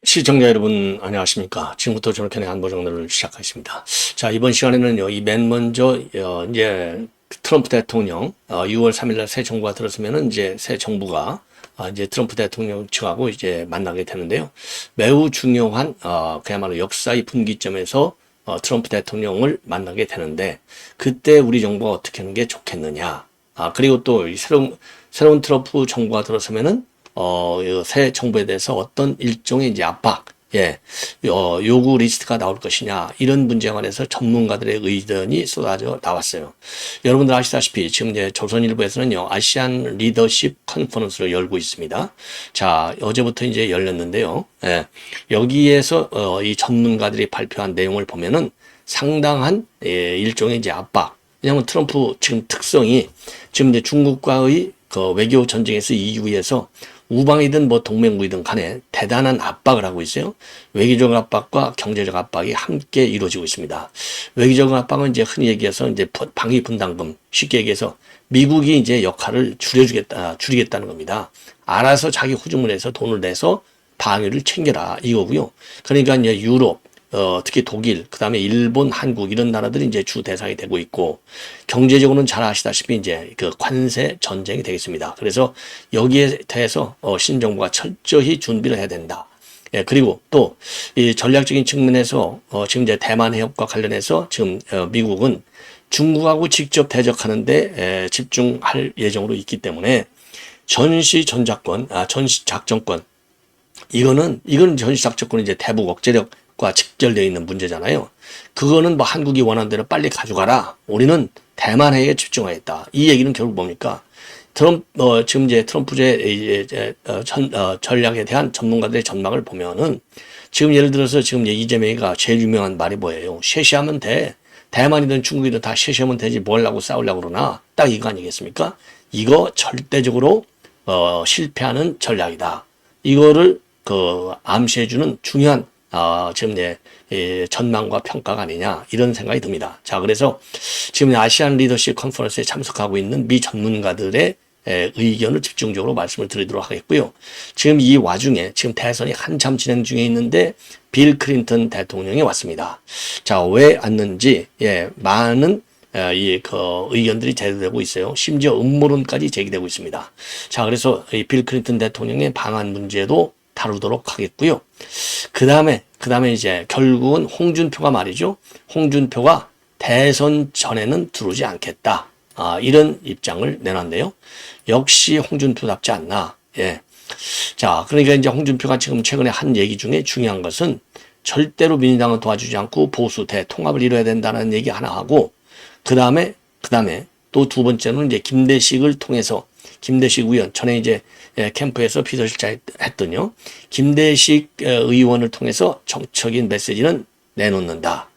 시청자 여러분 안녕하십니까. 지금부터 조선의 안보정론을 시작하겠습니다. 자, 이번 시간에는요, 맨 먼저 이제 트럼프 대통령 6월 3일날 새 정부가 들어서면은 이제 새 정부가 이제 트럼프 대통령 측하고 이제 만나게 되는데요. 매우 중요한 그야말로 역사의 분기점에서 트럼프 대통령을 만나게 되는데, 그때 우리 정부가 어떻게 하는 게 좋겠느냐. 그리고 또 새로운 트럼프 정부가 들어서면은 새 정부에 대해서 어떤 일종의 이제 압박, 요구 리스트가 나올 것이냐, 이런 문제에 관해서 전문가들의 의견이 쏟아져 나왔어요. 여러분들 아시다시피 지금 이제 조선일보에서는요, 아시안 리더십 컨퍼런스를 열고 있습니다. 자, 어제부터 이제 열렸는데요. 여기에서 이 전문가들이 발표한 내용을 보면은 상당한 일종의 이제 압박. 왜냐하면 트럼프 지금 특성이 지금 이제 중국과의 그 외교 전쟁에서 이후에서 우방이든 뭐 동맹국이든 간에 대단한 압박을 하고 있어요. 외교적 압박과 경제적 압박이 함께 이루어지고 있습니다. 외교적 압박은 이제 흔히 얘기해서 이제 방위 분담금, 쉽게 얘기해서 미국이 이제 역할을 줄이겠다는 겁니다. 알아서 자기 후주문에서 돈을 내서 방위를 챙겨라, 이거고요. 그러니까 이제 유럽, 특히 독일, 그 다음에 일본, 한국, 이런 나라들이 이제 주 대상이 되고 있고, 경제적으로는 잘 아시다시피 이제 그 관세 전쟁이 되겠습니다. 그래서 여기에 대해서 신정부가 철저히 준비를 해야 된다. 그리고 또 이 전략적인 측면에서 지금 이제 대만 해협과 관련해서 지금 미국은 중국하고 직접 대적하는데 집중할 예정으로 있기 때문에 전시 작전권, 이거는 전시 작전권은 이제 대북 억제력과 직결되어 있는 문제잖아요. 그거는 뭐 한국이 원하는 대로 빨리 가져가라. 우리는 대만해에 집중하겠다. 이 얘기는 결국 뭡니까? 지금 이제 트럼프의 전략에 대한 전문가들의 전망을 보면은, 지금 예를 들어서 지금 이재명이가 제일 유명한 말이 뭐예요? 쉐시하면 돼. 대만이든 중국이든 다 쉐시하면 되지. 뭘 하려고 싸우려고 그러나. 딱 이거 아니겠습니까? 이거 절대적으로 실패하는 전략이다. 이거를 암시해주는 중요한 지금 전망과 평가가 아니냐, 이런 생각이 듭니다. 자, 그래서 지금 아시안 리더십 컨퍼런스에 참석하고 있는 미 전문가들의 의견을 집중적으로 말씀을 드리도록 하겠고요. 지금 이 와중에 지금 대선이 한참 진행 중에 있는데 빌 클린턴 대통령이 왔습니다. 자, 왜 왔는지 많은 의견들이 제기되고 있어요. 심지어 음모론까지 제기되고 있습니다. 자, 그래서 이 빌 클린턴 대통령의 방한 문제도 다루도록 하겠고요. 그 다음에 이제 결국은 홍준표가 말이죠. 홍준표가 대선 전에는 들어오지 않겠다. 이런 입장을 내놨네요. 역시 홍준표답지 않나. 자, 그러니까 이제 홍준표가 지금 최근에 한 얘기 중에 중요한 것은 절대로 민주당을 도와주지 않고 보수 대통합을 이뤄야 된다는 얘기 하나 하고, 그 다음에 또 두 번째는 이제 김대식 의원, 전에 이제 캠프에서 비서실장 했더니요, 김대식 의원을 통해서 정적인 메시지는 내놓는다.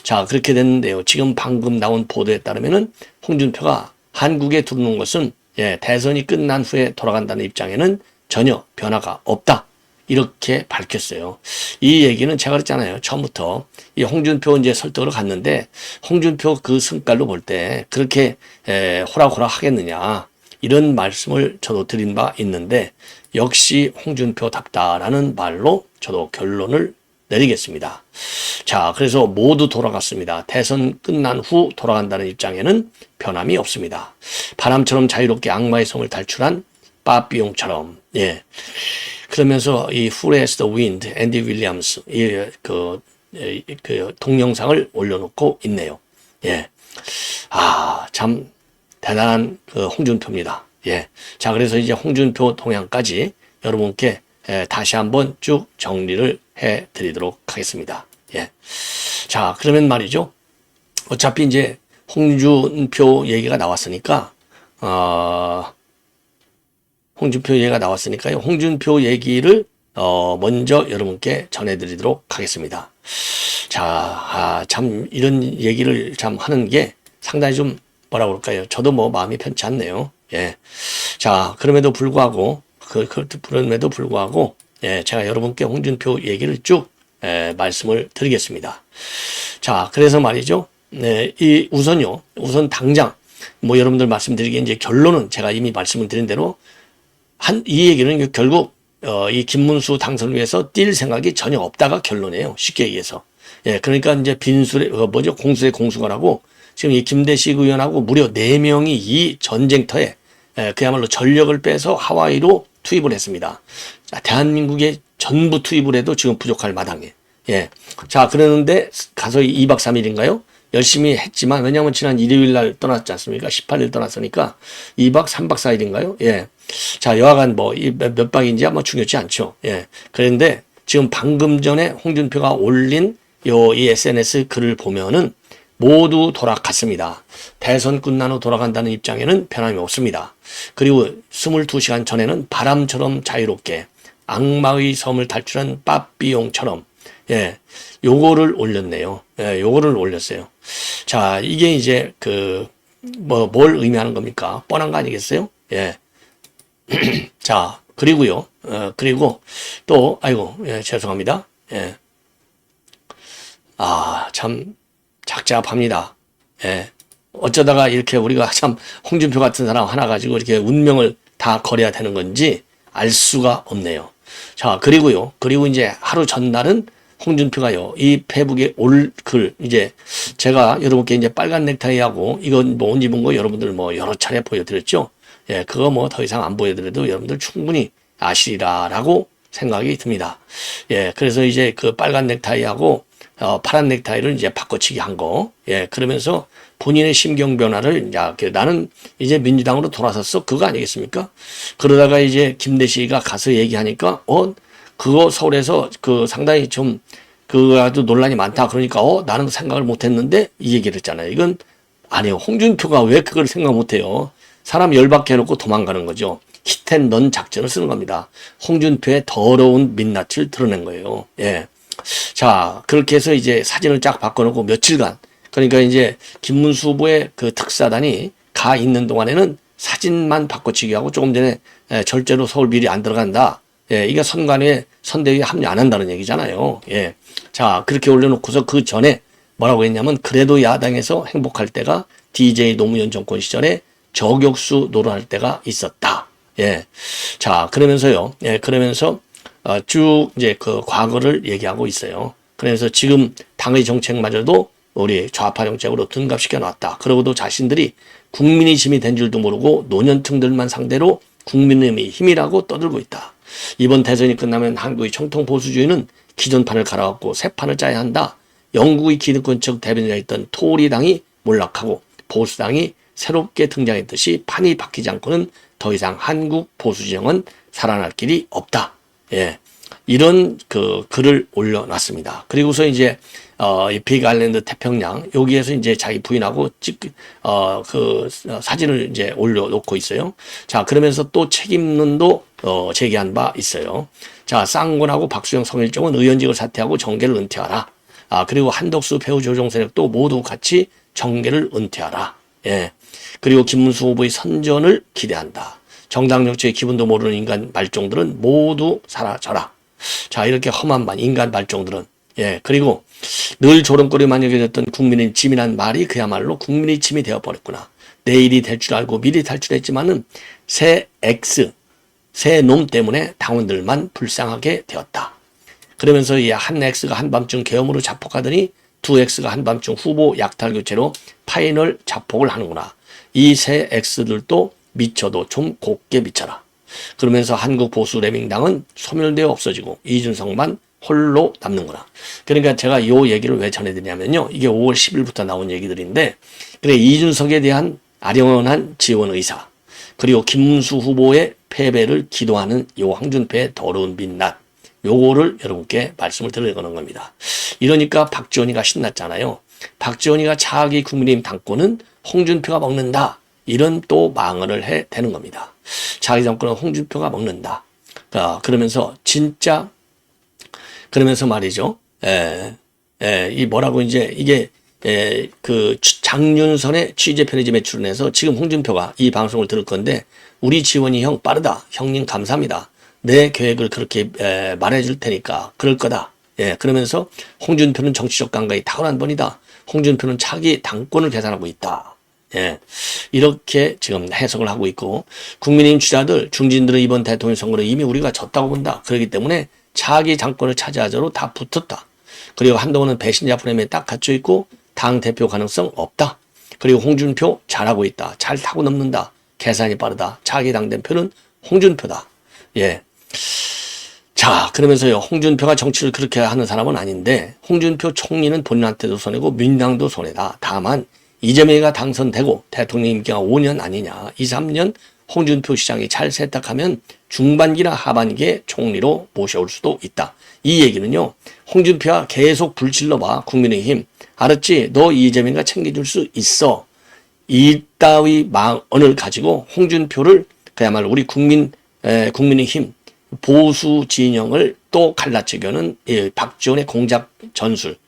자, 그렇게 됐는데요. 지금 방금 나온 보도에 따르면은 홍준표가 한국에 들어오는 것은 대선이 끝난 후에 돌아간다는 입장에는 전혀 변화가 없다. 이렇게 밝혔어요. 이 얘기는 제가 그랬잖아요. 처음부터 이 홍준표 이제 설득으로 갔는데, 홍준표 그 성깔로 볼 때 그렇게 호락호락 하겠느냐, 이런 말씀을 저도 드린 바 있는데, 역시 홍준표답다라는 말로 저도 결론을 내리겠습니다. 자, 그래서 모두 돌아갔습니다. 대선 끝난 후 돌아간다는 입장에는 변함이 없습니다. 바람처럼 자유롭게 악마의 성을 탈출한 빠삐용처럼. 그러면서 이 Who has the Wind, 앤디 윌리엄스, 그 동영상을 올려놓고 있네요. 참 대단한 홍준표입니다. 자, 그래서 이제 홍준표 동향까지 여러분께 다시 한번 쭉 정리를 해 드리도록 하겠습니다. 자, 그러면 말이죠. 어차피 이제 홍준표 얘기가 나왔으니까요. 홍준표 얘기를 먼저 여러분께 전해드리도록 하겠습니다. 자, 참 이런 얘기를 참 하는 게 상당히 좀 뭐라 그럴까요? 저도 뭐 마음이 편치 않네요. 자, 그럼에도 불구하고 제가 여러분께 홍준표 얘기를 쭉 말씀을 드리겠습니다. 자, 그래서 말이죠. 네, 우선 당장, 뭐 여러분들 말씀드리기에 이제 결론은 제가 이미 말씀을 드린 대로 이 얘기는 결국, 이 김문수 당선을 위해서 뛸 생각이 전혀 없다가 결론이에요. 쉽게 얘기해서. 예, 그러니까 이제 공수의 공수거라고 지금 이 김대식 의원하고 무려 4명이 이 전쟁터에 그야말로 전력을 빼서 하와이로 투입을 했습니다. 자, 대한민국에 전부 투입을 해도 지금 부족할 마당에. 예. 자, 그러는데 가서 2박 3일인가요? 열심히 했지만, 왜냐하면 지난 일요일 날 떠났지 않습니까? 18일 떠났으니까 2박 3박 4일인가요? 예. 자, 여하간 몇 박인지 아마 중요치 않죠. 예. 그런데 지금 방금 전에 홍준표가 올린 이 SNS 글을 보면은 모두 돌아갔습니다. 대선 끝난 후 돌아간다는 입장에는 변함이 없습니다. 그리고 22시간 전에는 바람처럼 자유롭게 악마의 섬을 탈출한 빠삐용처럼 예, 요거를 올렸네요. 예, 요거를 올렸어요. 자, 이게 이제 뭘 의미하는 겁니까? 뻔한 거 아니겠어요? 예. 자, 그리고요. 그리고 또 예, 죄송합니다. 예. 참 착잡합니다. 예. 어쩌다가 이렇게 우리가 참 홍준표 같은 사람 하나 가지고 이렇게 운명을 다 걸어야 되는 건지 알 수가 없네요. 자, 그리고 이제 하루 전날은 홍준표가요, 이 페북에 올 글, 이제 제가 여러분께 이제 빨간 넥타이하고 이건 뭐 옷 입은 거 여러분들 뭐 여러 차례 보여드렸죠. 예, 그거 뭐 더 이상 안 보여드려도 여러분들 충분히 아시리라라고 생각이 듭니다. 예, 그래서 이제 그 빨간 넥타이하고 파란 넥타이를 이제 바꿔치기 한 거. 예, 그러면서 본인의 심경 변화를, 야, 나는 이제 민주당으로 돌아섰어. 그거 아니겠습니까? 그러다가 이제 김대식이가 가서 얘기하니까, 그거 서울에서 상당히 좀, 아주 논란이 많다. 그러니까, 나는 생각을 못 했는데, 이 얘기를 했잖아요. 이건 아니에요. 홍준표가 왜 그걸 생각 못 해요? 사람 열받게 해놓고 도망가는 거죠. 히트앤런 작전을 쓰는 겁니다. 홍준표의 더러운 민낯을 드러낸 거예요. 예. 자, 그렇게 해서 이제 사진을 쫙 바꿔놓고 며칠간, 그러니까 이제 김문수 후보의 그 특사단이 가 있는 동안에는 사진만 바꿔치기 하고 조금 전에 절제로 서울 비리 안 들어간다. 예, 이게 선대위에 합류 안 한다는 얘기잖아요. 예. 자, 그렇게 올려놓고서 그 전에 뭐라고 했냐면, 그래도 야당에서 행복할 때가 DJ 노무현 정권 시절에 저격수 노릇할 때가 있었다. 예. 자, 그러면서요. 예, 그러면서 쭉 이제 그 과거를 얘기하고 있어요. 그래서 지금 당의 정책마저도 우리 좌파 정책으로 둔갑시켜 놨다. 그러고도 자신들이 국민의 힘이 된 줄도 모르고 노년층들만 상대로 국민의 힘이라고 떠들고 있다. 이번 대선이 끝나면 한국의 정통 보수주의는 기존 판을 갈아엎고 새 판을 짜야 한다. 영국의 기득권적 대변자였던 토리당이 몰락하고 보수당이 새롭게 등장했듯이 판이 바뀌지 않고는 더 이상 한국 보수 진영은 살아날 길이 없다. 예. 이런 글을 올려놨습니다. 그리고서 이제, 이 빅 아일랜드 태평양, 여기에서 이제 자기 부인하고 사진을 이제 올려놓고 있어요. 자, 그러면서 또 책임론도, 제기한 바 있어요. 자, 쌍권하고 박수영 성일종은 의원직을 사퇴하고 정계를 은퇴하라. 그리고 한덕수 배우 조정 세력도 모두 같이 정계를 은퇴하라. 예. 그리고 김문수 후보의 선전을 기대한다. 정당 정치의 기분도 모르는 인간 말종들은 모두 사라져라. 자, 이렇게 험한 인간 말종들은. 예, 그리고 늘 조롱거리만 여겨졌던 국민의 짐이란 말이 그야말로 국민의 짐이 되어버렸구나. 내일이 될 줄 알고 미리 탈출했지만은 새 놈 때문에 당원들만 불쌍하게 되었다. 그러면서 이 한 X가 한밤중 계엄으로 자폭하더니 두 X가 한밤중 후보 약탈 교체로 파이널 자폭을 하는구나. 이 세 X들도 미쳐도 좀 곱게 미쳐라. 그러면서 한국 보수 레밍당은 소멸되어 없어지고 이준석만 홀로 남는구나. 그러니까 제가 이 얘기를 왜 전해드리냐면요. 이게 5월 10일부터 나온 얘기들인데, 그래, 이준석에 대한 아련한 지원 의사, 그리고 김문수 후보의 패배를 기도하는 요 황준표의 더러운 민낯, 요거를 여러분께 말씀을 드리는 겁니다. 이러니까 박지원이가 신났잖아요. 박지원이가 차기 국민의힘 당권은 홍준표가 먹는다. 이런 또 망언을 해 대는 겁니다. 자기 정권은 홍준표가 먹는다. 그러면서 진짜, 그러면서 말이죠. 이 뭐라고 이제 이게 장윤선의 취재 편의점에 출연해서 지금 홍준표가 이 방송을 들을 건데, 우리 지원이 형 빠르다. 형님 감사합니다. 내 계획을 그렇게 말해줄 테니까 그럴 거다. 예, 그러면서 홍준표는 정치적 감각이 탁월한 분이다. 홍준표는 차기 당권을 계산하고 있다. 예, 이렇게 지금 해석을 하고 있고, 국민의힘 주자들, 중진들은 이번 대통령 선거를 이미 우리가 졌다고 본다. 그렇기 때문에 차기 당권을 차지하자로 다 붙었다. 그리고 한동훈은 배신자 프레임에 딱 갇혀 있고 당 대표 가능성 없다. 그리고 홍준표 잘하고 있다. 잘 타고 넘는다. 계산이 빠르다. 차기 당대표는 홍준표다. 예. 자, 그러면서요, 홍준표가 정치를 그렇게 하는 사람은 아닌데, 홍준표 총리는 본인한테도 손해고 민당도 손해다. 다만 이재명이가 당선되고 대통령 임기가 5년 아니냐, 2, 3년 홍준표 시장이 잘 세탁하면 중반기나 하반기에 총리로 모셔올 수도 있다. 이 얘기는요, 홍준표가 계속 불질러봐. 국민의힘 알았지? 너 이재명이가 챙겨줄 수 있어. 이따위 망언을 가지고 홍준표를 그야말로 우리 국민의힘 보수 진영을 또 갈라치려는 박지원의 공작 전술,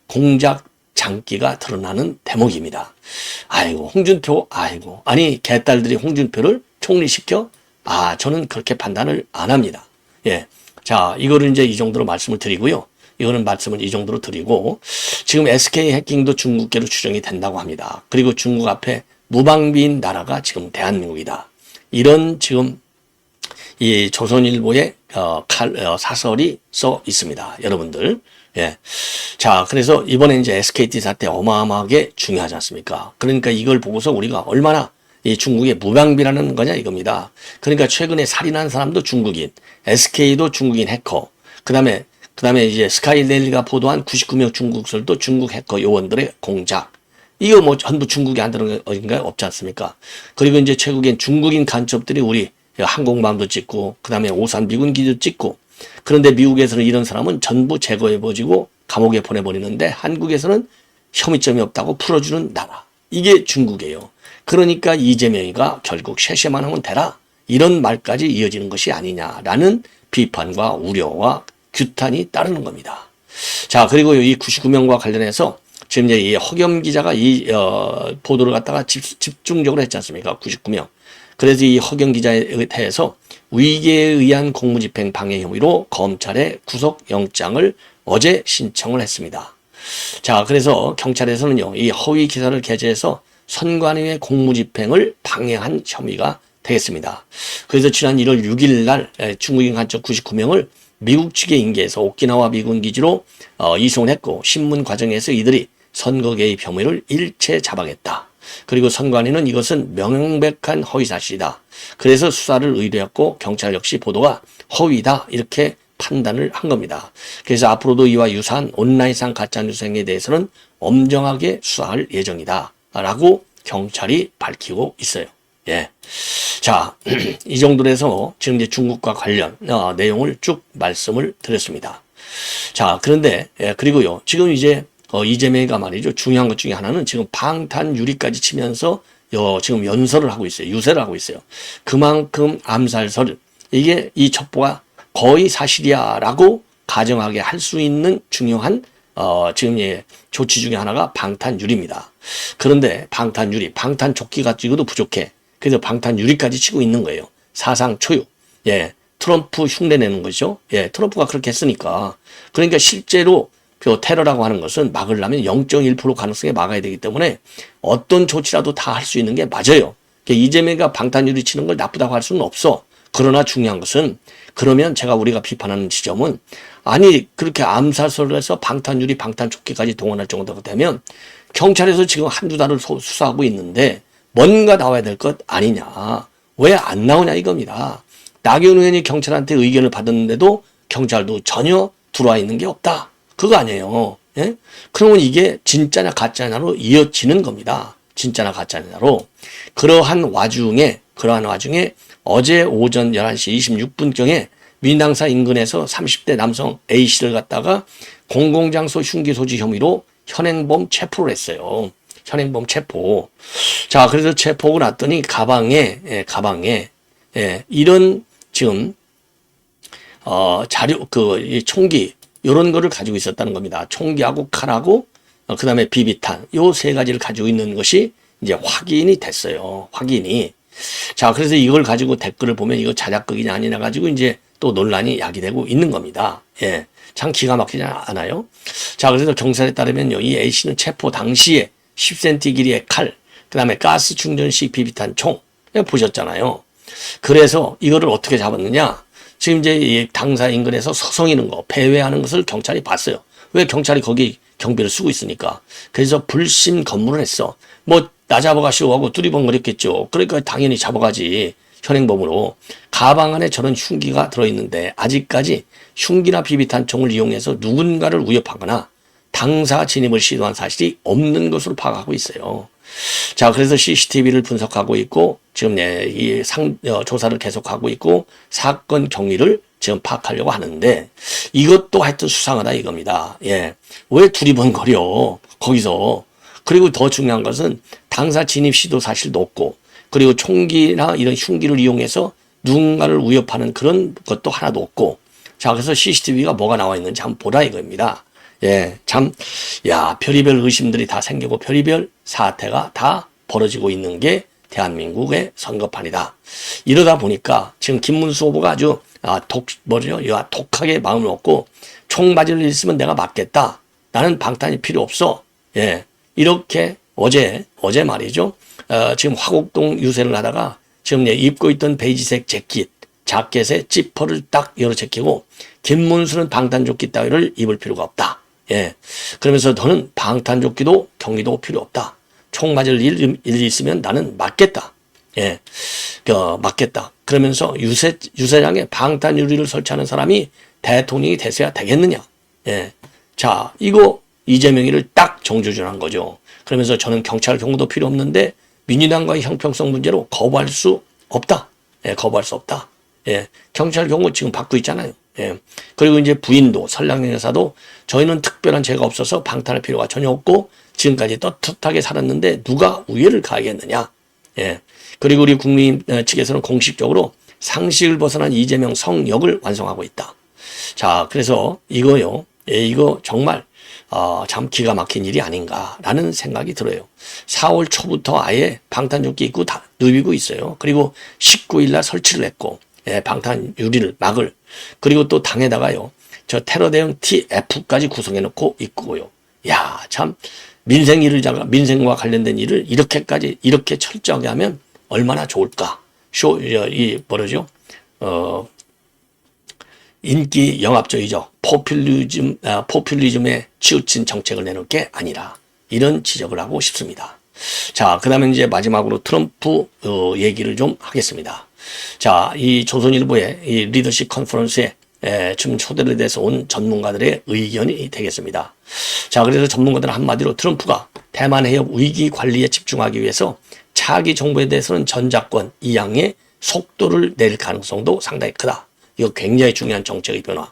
공작 장기가 드러나는 대목입니다. 아이고, 홍준표, 아이고. 아니, 개딸들이 홍준표를 총리시켜? 아, 저는 그렇게 판단을 안 합니다. 예. 자, 이거를 이제 이 정도로 말씀을 드리고요. 이거는 말씀을 이 정도로 드리고, 지금 SK 해킹도 중국계로 추정이 된다고 합니다. 그리고 중국 앞에 무방비인 나라가 지금 대한민국이다. 이런 지금 이 조선일보의 사설이 써 있습니다. 여러분들. 예. 자, 그래서 이번에 이제 SKT 사태 어마어마하게 중요하지 않습니까? 그러니까 이걸 보고서 우리가 얼마나 이 중국의 무방비라는 거냐 이겁니다. 그러니까 최근에 살인한 사람도 중국인, SK도 중국인 해커, 그 다음에 이제 스카이데일리가 보도한 99명 중국설도 중국 해커 요원들의 공작. 이거 뭐 전부 중국에 안 들어간 거 없지 않습니까? 그리고 이제 최국인 중국인 간첩들이 우리 항공모함도 찍고, 그 다음에 오산 미군 기지도 찍고, 그런데 미국에서는 이런 사람은 전부 제거해버리고 감옥에 보내버리는데 한국에서는 혐의점이 없다고 풀어주는 나라. 이게 중국이에요. 그러니까 이재명이가 결국 쉐쉐만 하면 되라. 이런 말까지 이어지는 것이 아니냐라는 비판과 우려와 규탄이 따르는 겁니다. 자, 그리고 이 99명과 관련해서 지금 이제 이 허겸 기자가 이 보도를 갖다가 집중적으로 했지 않습니까? 99명. 그래서 이 허경 기자에 대해서 위계에 의한 공무집행 방해 혐의로 검찰에 구속영장을 어제 신청을 했습니다. 자, 그래서 경찰에서는요, 이 허위 기사를 게재해서 선관위의 공무집행을 방해한 혐의가 되겠습니다. 그래서 지난 1월 6일 날 중국인 간첩 99명을 미국 측에 인계해서 오키나와 미군 기지로 이송을 했고, 신문 과정에서 이들이 선거 개입 혐의를 일체 자박했다. 그리고 선관위는 이것은 명백한 허위사실이다. 그래서 수사를 의뢰했고 경찰 역시 보도가 허위다 이렇게 판단을 한 겁니다. 그래서 앞으로도 이와 유사한 온라인상 가짜뉴스 행위에 대해서는 엄정하게 수사할 예정이다 라고 경찰이 밝히고 있어요. 예. 자, 이 정도로 해서 지금 이제 중국과 관련 내용을 쭉 말씀을 드렸습니다. 자, 그런데 그리고요, 지금 이제 이재명이가 말이죠, 중요한 것 중에 하나는 지금 방탄유리까지 치면서 지금 연설을 하고 있어요. 유세를 하고 있어요. 그만큼 암살설, 이게 이 첩보가 거의 사실이야 라고 가정하게 할 수 있는 중요한 지금 조치 중에 하나가 방탄유리입니다. 그런데 방탄유리, 방탄조끼 가지고도 부족해. 그래서 방탄유리까지 치고 있는 거예요. 사상 초유. 예, 트럼프 흉내내는 거죠. 예, 트럼프가 그렇게 했으니까. 그러니까 실제로 테러라고 하는 것은 막으려면 0.1% 가능성에 막아야 되기 때문에 어떤 조치라도 다 할 수 있는 게 맞아요. 이재명이가 방탄유리 치는 걸 나쁘다고 할 수는 없어. 그러나 중요한 것은, 그러면 우리가 비판하는 지점은, 아니 그렇게 암살설을 해서 방탄유리, 방탄조끼까지 동원할 정도가 되면 경찰에서 지금 한두 달을 수사하고 있는데 뭔가 나와야 될 것 아니냐. 왜 안 나오냐 이겁니다. 나경원 의원이 경찰한테 의견을 받았는데도 경찰도 전혀 들어와 있는 게 없다. 그거 아니에요. 예? 그러면 이게 진짜냐 가짜냐로 이어지는 겁니다. 진짜나 가짜냐로. 그러한 와중에 어제 오전 11시 26분경에 민당사 인근에서 30대 남성 A씨를 갖다가 공공장소 흉기 소지 혐의로 현행범 체포를 했어요. 현행범 체포. 자, 그래서 체포하고 났더니 가방에 이런 지금 자료, 이 총기, 이런 거를 가지고 있었다는 겁니다. 총기하고 칼하고 그 다음에 비비탄, 요 세 가지를 가지고 있는 것이 이제 확인이 됐어요. 확인이. 자, 그래서 이걸 가지고 댓글을 보면 이거 자작극이냐 아니냐 가지고 이제 또 논란이 야기되고 있는 겁니다. 예. 참 기가 막히지 않아요? 자, 그래서 경찰에 따르면요, 이 A씨는 체포 당시에 10cm 길이의 칼, 그 다음에 가스 충전식 비비탄 총, 보셨잖아요. 그래서 이거를 어떻게 잡았느냐? 지금 이제 이 당사 인근에서 서성이는 거, 배회하는 것을 경찰이 봤어요. 왜? 경찰이 거기 경비를 쓰고 있으니까. 그래서 불신 검문을 했어. 뭐, 나 잡아가시오 하고 두리번거렸겠죠. 그러니까 당연히 잡아가지. 현행범으로. 가방 안에 저런 흉기가 들어있는데 아직까지 흉기나 비비탄 총을 이용해서 누군가를 위협하거나 당사 진입을 시도한 사실이 없는 것으로 파악하고 있어요. 자, 그래서 CCTV를 분석하고 있고 지금 조사를 계속하고 있고 사건 경위를 지금 파악하려고 하는데 이것도 하여튼 수상하다 이겁니다. 예. 왜 두리번거려 거기서. 그리고 더 중요한 것은 당사 진입 시도 사실도 없고 그리고 총기나 이런 흉기를 이용해서 누군가를 위협하는 그런 것도 하나도 없고 자, 그래서 CCTV가 뭐가 나와 있는지 한번 보라 이겁니다. 예, 참, 야, 별의별 의심들이 다 생기고 별의별 사태가 다 벌어지고 있는 게 대한민국의 선거판이다. 이러다 보니까 지금 김문수 후보가 아주 독하게 마음을 먹고 총 맞을 일 있으면 내가 맞겠다. 나는 방탄이 필요 없어. 예, 이렇게 어제 말이죠. 지금 화곡동 유세를 하다가 지금 입고 있던 베이지색 자켓에 지퍼를 딱 열어 제끼고 김문수는 방탄조끼 따위를 입을 필요가 없다. 예. 그러면서 너는 방탄조끼도 경리도 필요 없다. 총 맞을 일이 있으면 나는 맞겠다. 예. 맞겠다. 그러면서 유세장에 방탄 유리를 설치하는 사람이 대통령이 됐어야 되겠느냐. 예. 자, 이거 이재명이를 딱 정조준한 거죠. 그러면서 저는 경찰 경호도 필요 없는데 민주당과의 형평성 문제로 거부할 수 없다. 예, 거부할 수 없다. 예, 경찰 경호 지금 받고 있잖아요. 예. 그리고 이제 부인도 설랑영 여사도 저희는 특별한 죄가 없어서 방탄할 필요가 전혀 없고 지금까지 떳떳하게 살았는데 누가 우애를 가하겠느냐. 예. 그리고 우리 국민 측에서는 공식적으로 상식을 벗어난 이재명 성역을 완성하고 있다. 자, 그래서 이거요. 예, 이거 정말 참 기가 막힌 일이 아닌가라는 생각이 들어요. 4월 초부터 아예 방탄조끼 입고 다 누비고 있어요. 그리고 19일 날 설치를 했고 예, 방탄 유리를 막을 그리고 또 당에다가요. 저 테러 대응 TF까지 구성해 놓고 있고요. 야, 참 민생과 관련된 일을 이렇게 철저하게 하면 얼마나 좋을까? 뭐라죠? 인기 영합주의죠. 포퓰리즘에 치우친 정책을 내놓을 게 아니라 이런 지적을 하고 싶습니다. 자, 그 다음에 이제 마지막으로 트럼프 얘기를 좀 하겠습니다. 자, 이 조선일보의 이 리더십 컨퍼런스에 지금 초대를 돼서 온 전문가들의 의견이 되겠습니다. 자, 그래서 전문가들은 한마디로 트럼프가 대만 해협 위기 관리에 집중하기 위해서 차기 정부에 대해서는 전작권 이양의 속도를 낼 가능성도 상당히 크다. 이거 굉장히 중요한 정책의 변화.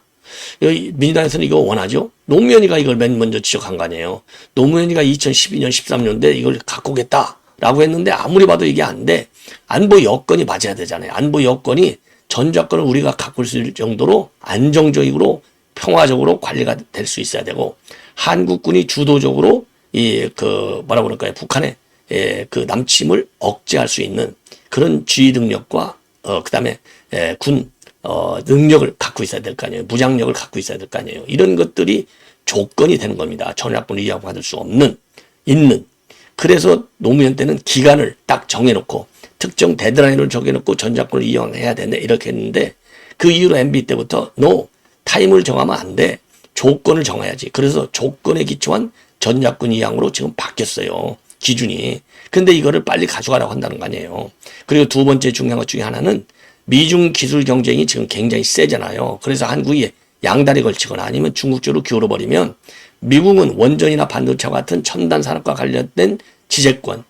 민주당에서는 이거 원하죠. 노무현이가 이걸 맨 먼저 지적한 거 아니에요. 노무현이가 2012년, 13년대 이걸 갖고 오겠다라고 했는데 아무리 봐도 이게 안 돼. 안보 여건이 맞아야 되잖아요. 안보 여건이 전작권을 우리가 갖고 있을 정도로 안정적으로 평화적으로 관리가 될 수 있어야 되고 한국군이 주도적으로 북한의 그 남침을 억제할 수 있는 그런 지휘 능력과 그다음에 군 능력을 갖고 있어야 될 거 아니에요. 무장력을 갖고 있어야 될 거 아니에요. 이런 것들이 조건이 되는 겁니다. 전략권을 이양받을 수 있는. 그래서 노무현 때는 기간을 딱 정해놓고 특정 데드라인을 정해놓고 전작권을 이양해야 된다 이렇게 했는데 그 이후로 MB 때부터 타임을 정하면 안 돼. 조건을 정해야지. 그래서 조건에 기초한 전작권 이양으로 지금 바뀌었어요. 기준이. 근데 이거를 빨리 가져가라고 한다는 거 아니에요. 그리고 두 번째 중요한 것 중에 하나는 미중 기술 경쟁이 지금 굉장히 세잖아요. 그래서 한국이 양다리 걸치거나 아니면 중국 쪽으로 기울어버리면 미국은 원전이나 반도체와 같은 첨단 산업과 관련된 지재권,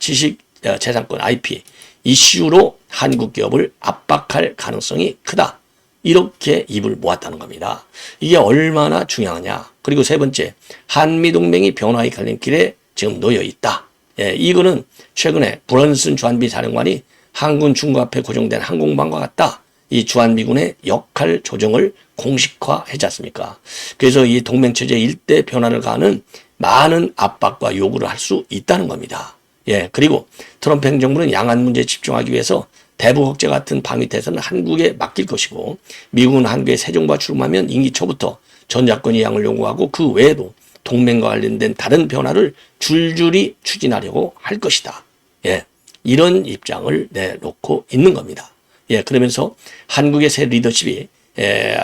재산권, IP 이슈로 한국 기업을 압박할 가능성이 크다. 이렇게 입을 모았다는 겁니다. 이게 얼마나 중요하냐. 그리고 세 번째, 한미동맹이 변화의 갈림길에 지금 놓여 있다. 예, 이거는 최근에 브런슨 주한미 사령관이 한군 중국 앞에 고정된 항공모함과 같다. 이 주한미군의 역할 조정을 공식화하지 않습니까? 그래서 이 동맹체제 일대 변화를 가하는 많은 압박과 요구를 할 수 있다는 겁니다. 예, 그리고 트럼프 행정부는 양안 문제에 집중하기 위해서 대북 억제 같은 방위 태세는 한국에 맡길 것이고 미국은 한국에 새 정부가 출범하면 임기 초부터 전작권 이양을 요구하고 그 외에도 동맹과 관련된 다른 변화를 줄줄이 추진하려고 할 것이다. 예, 이런 입장을 내놓고 있는 겁니다. 예, 그러면서 한국의 새 리더십이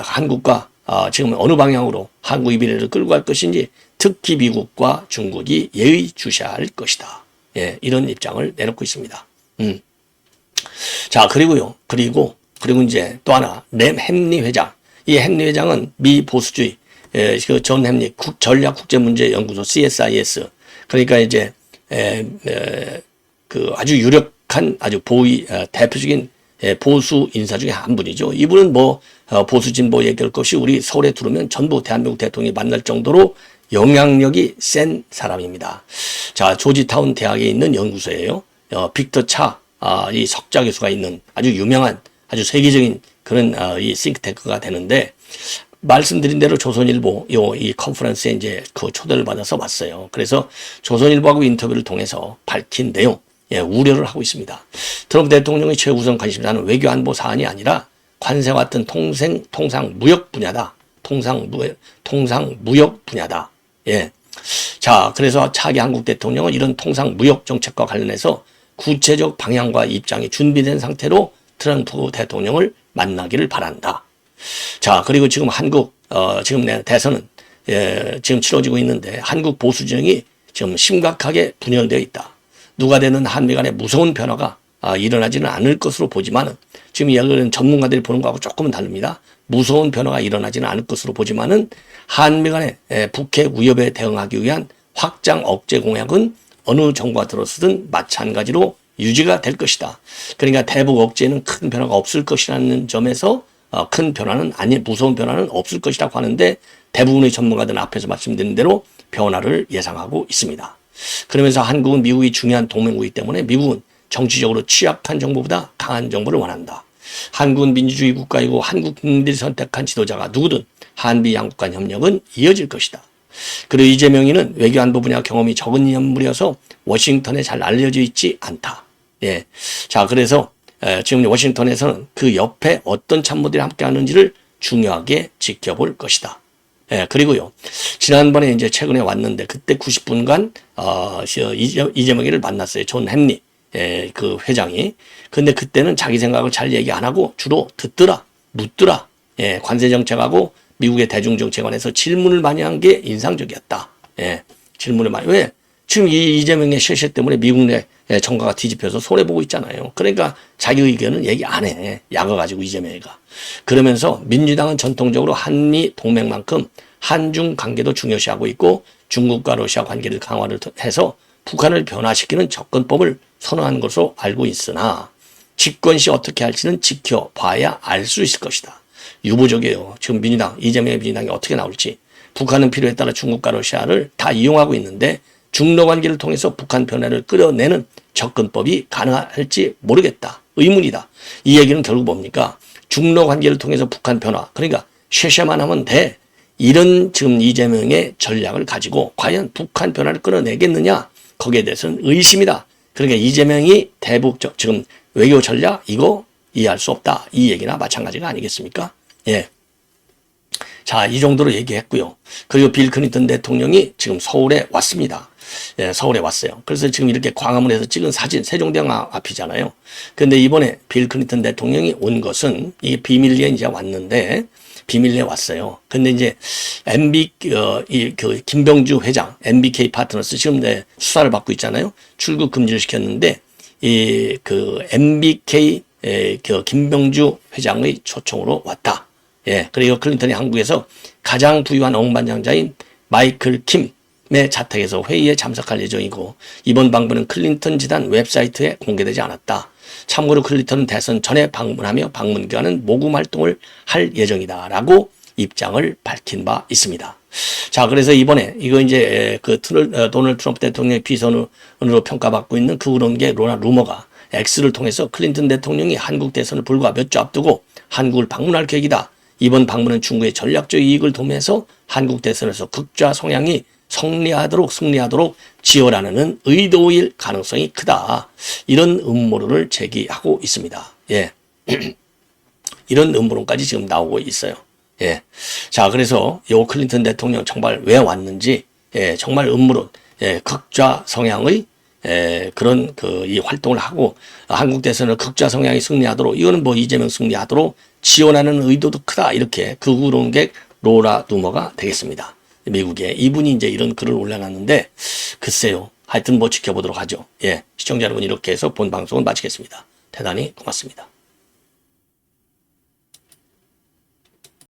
한국과 지금 어느 방향으로 한국의 미래를 끌고 갈 것인지 특히 미국과 중국이 예의주시할 것이다. 예, 이런 입장을 내놓고 있습니다. 자, 그리고 이제 또 하나, 햄리 회장. 이 햄리 회장은 미 보수주의, 그 전 햄리 전략국제문제연구소 CSIS. 그러니까 이제, 그 아주 유력한 아주 대표적인 보수 인사 중에 한 분이죠. 이분은 보수 진보 얘기할 것이 우리 서울에 들어오면 전부 대한민국 대통령이 만날 정도로 영향력이 센 사람입니다. 자, 조지타운 대학에 있는 연구소예요. 빅터 이 석좌 교수가 있는 아주 유명한 아주 세계적인 그런 이 싱크탱크가 되는데, 말씀드린 대로 조선일보 이 컨퍼런스에 이제 그 초대를 받아서 왔어요. 그래서 조선일보하고 인터뷰를 통해서 밝힌 내용, 우려를 하고 있습니다. 트럼프 대통령의 최우선 관심사는 외교 안보 사안이 아니라 관세와 같은 통상 무역 분야다. 통상 무역 분야다. 예. 자, 그래서 차기 한국 대통령은 이런 통상 무역 정책과 관련해서 구체적 방향과 입장이 준비된 상태로 트럼프 대통령을 만나기를 바란다. 자, 그리고 지금 지금 대선은 지금 치러지고 있는데 한국 보수 진영이 지금 심각하게 분열되어 있다. 누가 되는 한미 간의 무서운 변화가 일어나지는 않을 것으로 보지만은, 지금 이야기하는 전문가들이 보는 거하고 조금은 다릅니다. 무서운 변화가 일어나지는 않을 것으로 보지만은 한미 간의 북핵 위협에 대응하기 위한 확장 억제 공약은 어느 정부가 들어서든 마찬가지로 유지가 될 것이다. 그러니까 대북 억제에는 큰 변화가 없을 것이라는 점에서 무서운 변화는 없을 것이라고 하는데, 대부분의 전문가들은 앞에서 말씀드린 대로 변화를 예상하고 있습니다. 그러면서 한국은 미국이 중요한 동맹국이기 때문에 미국은 정치적으로 취약한 정부보다 강한 정부를 원한다. 한국은 민주주의 국가이고 한국 국민들이 선택한 지도자가 누구든 한미 양국 간 협력은 이어질 것이다. 그리고 이재명이는 외교안보 분야 경험이 적은 인물이어서 워싱턴에 잘 알려져 있지 않다. 예. 자, 그래서 지금 워싱턴에서는 그 옆에 어떤 참모들이 함께 하는지를 중요하게 지켜볼 것이다. 예, 그리고요, 지난번에 이제 최근에 왔는데 그때 90분간 이재명이를 만났어요. 존 햄리 그 회장이. 근데 그때는 자기 생각을 잘 얘기 안 하고 주로 듣더라, 묻더라. 예, 관세 정책하고 미국의 대중 정책관에서 질문을 많이 한 게 인상적이었다. 예, 질문을 많이. 왜? 지금 이재명의 쉐쉐 때문에 미국 내 정가가 뒤집혀서 손해보고 있잖아요. 그러니까 자기 의견은 얘기 안 해. 약어가지고 이재명이가. 그러면서 민주당은 전통적으로 한미 동맹만큼 한중 관계도 중요시하고 있고 중국과 러시아 관계를 강화를 해서 북한을 변화시키는 접근법을 선호하는 것으로 알고 있으나 집권 시 어떻게 할지는 지켜봐야 알 수 있을 것이다. 유보적이에요. 지금 이재명의 민주당이 어떻게 나올지. 북한은 필요에 따라 중국과 러시아를 다 이용하고 있는데 중러 관계를 통해서 북한 변화를 끌어내는 접근법이 가능할지 모르겠다. 의문이다. 이 얘기는 결국 뭡니까? 중러 관계를 통해서 북한 변화, 그러니까 쉐쉐만 하면 돼. 이런 지금 이재명의 전략을 가지고 과연 북한 변화를 끌어내겠느냐? 거기에 대해서는 의심이다. 그러니까 이재명이 지금 외교 전략 이거 이해할 수 없다. 이 얘기나 마찬가지가 아니겠습니까? 예. 자, 이 정도로 얘기했고요. 그리고 빌 클린턴 대통령이 지금 서울에 왔습니다. 예, 서울에 왔어요. 그래서 지금 이렇게 광화문에서 찍은 사진, 세종대왕 앞이잖아요. 근데 이번에 빌 클린턴 대통령이 온 것은 이게 비밀리에 이제 왔는데, 비밀리에 왔어요. 근데 이제 김병주 회장, MBK 파트너스 지금 수사를 받고 있잖아요. 출국 금지를 시켰는데, MBK 김병주 회장의 초청으로 왔다. 예, 그리고 클린턴이 한국에서 가장 부유한 억만장자인 마이클 킴의 자택에서 회의에 참석할 예정이고, 이번 방문은 클린턴 재단 웹사이트에 공개되지 않았다. 참고로 클린턴은 대선 전에 방문하며 방문 기간은 모금 활동을 할 예정이다라고 입장을 밝힌 바 있습니다. 자, 그래서 이번에 이거 이제 도널드 트럼프 대통령의 비선으로 평가받고 있는 그런 게 루머가 X를 통해서 클린턴 대통령이 한국 대선을 불과 몇 주 앞두고 한국을 방문할 계획이다. 이번 방문은 중국의 전략적 이익을 도모해서 한국 대선에서 극좌 성향이 승리하도록 지어라는 의도일 가능성이 크다. 이런 음모론을 제기하고 있습니다. 예. 이런 음모론까지 지금 나오고 있어요. 예. 자, 그래서 요 클린턴 대통령 정말 왜 왔는지, 예, 정말 음모론, 예, 극좌 성향의 그런 이 활동을 하고 한국 대선을 극좌 성향이 승리하도록 이거는 뭐 이재명 승리하도록 지원하는 의도도 크다 이렇게 극우론객 로라 두머가 되겠습니다. 미국에 이분이 이제 이런 글을 올려놨는데 글쎄요. 하여튼 뭐 지켜보도록 하죠. 예, 시청자 여러분 이렇게 해서 본 방송은 마치겠습니다. 대단히 고맙습니다.